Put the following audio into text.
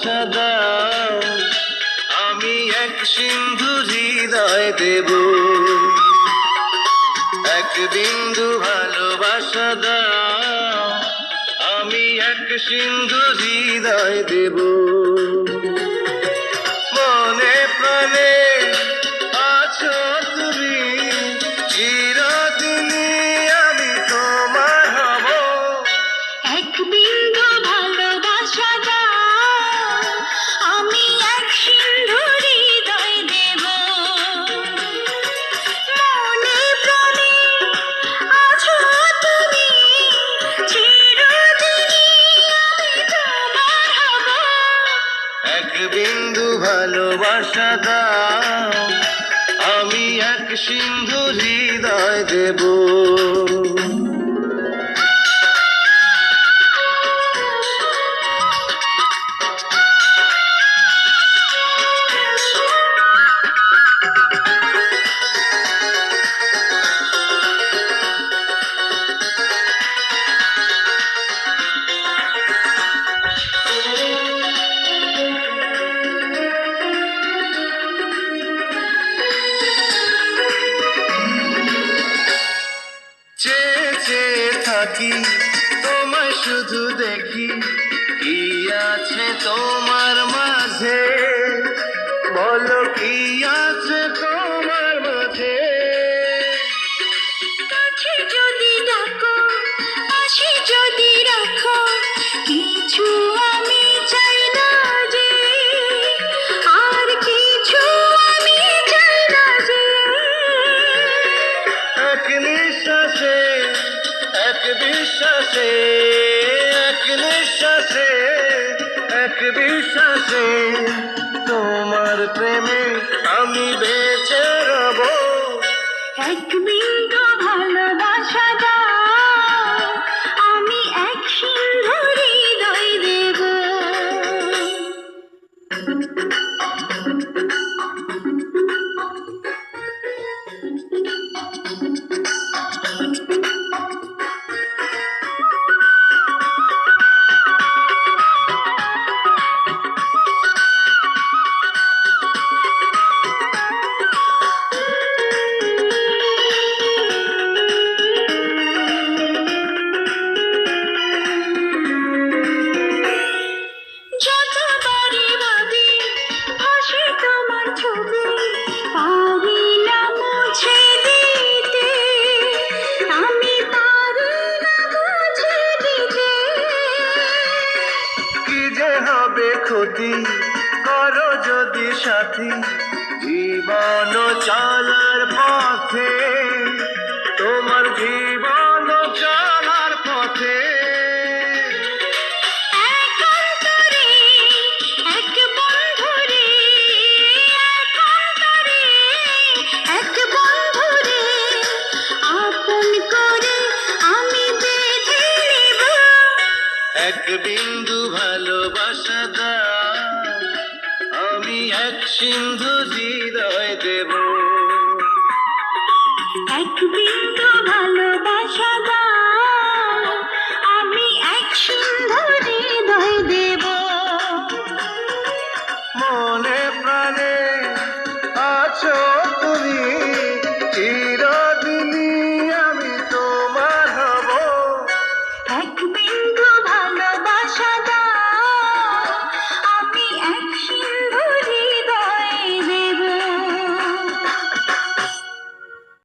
ভালোবাসা দাও, আমি এক সিন্ধু হৃদয় দেব। এক বিন্দু ভালোবাসা দাও, আমি এক সিন্ধু হৃদয় দেব। মনে প্রাণে আছো তুমি, চিরদিনই আমি তোমার হব। এক বিন্দু ভালোবাসা দাও, আমি এক সিন্ধু হৃদয় দেব। মনে প্রাণে আছো তুমি, চিরদিনই আমি তোমার হব। এক বিন্দু ভালোবাসা দাও, আমি এক সিন্ধু হৃদয় দেব। চেয়ে চেয়ে থাকি তোমায় শুধু দেখি, কি আছে তোমার মাঝে, বলো কি আছে তোমার মাঝে। কাছে যদি ডাকো, পাশে যদি রাখো, কিছু আমি চাই না যে, আর কিছু আমি চাই না যে। এক নিঃশ্বাসে, এক বিশ্বাসে, এক নিঃশ্বাসে, এক বিশ্বাসে, তোমার প্রেমে আমি বেঁচে রব। এক বিন্দু ভালোবাসা দাও, আমি এক সিন্ধু হৃদয় দেব। যতবারই ভাবি, ভাসে তোমার ছবি, পারি না মুছে দিতে, আমি পারি না মুছে দিতে। কি যে হবে ক্ষতি, করো যদি সাথী, জীবন চলার পথে, তোমার জীবন চলার পথে। এক অন্তরে, এক বন্ধুরে, এক অন্তরে, এক বন্ধুরে, আপন করে আমি বেঁধে নেব। এক বিন্দু ভালোবাসা দাও, আমি এক সিন্ধু হৃদয় দেব। এক বিন্দু ভালো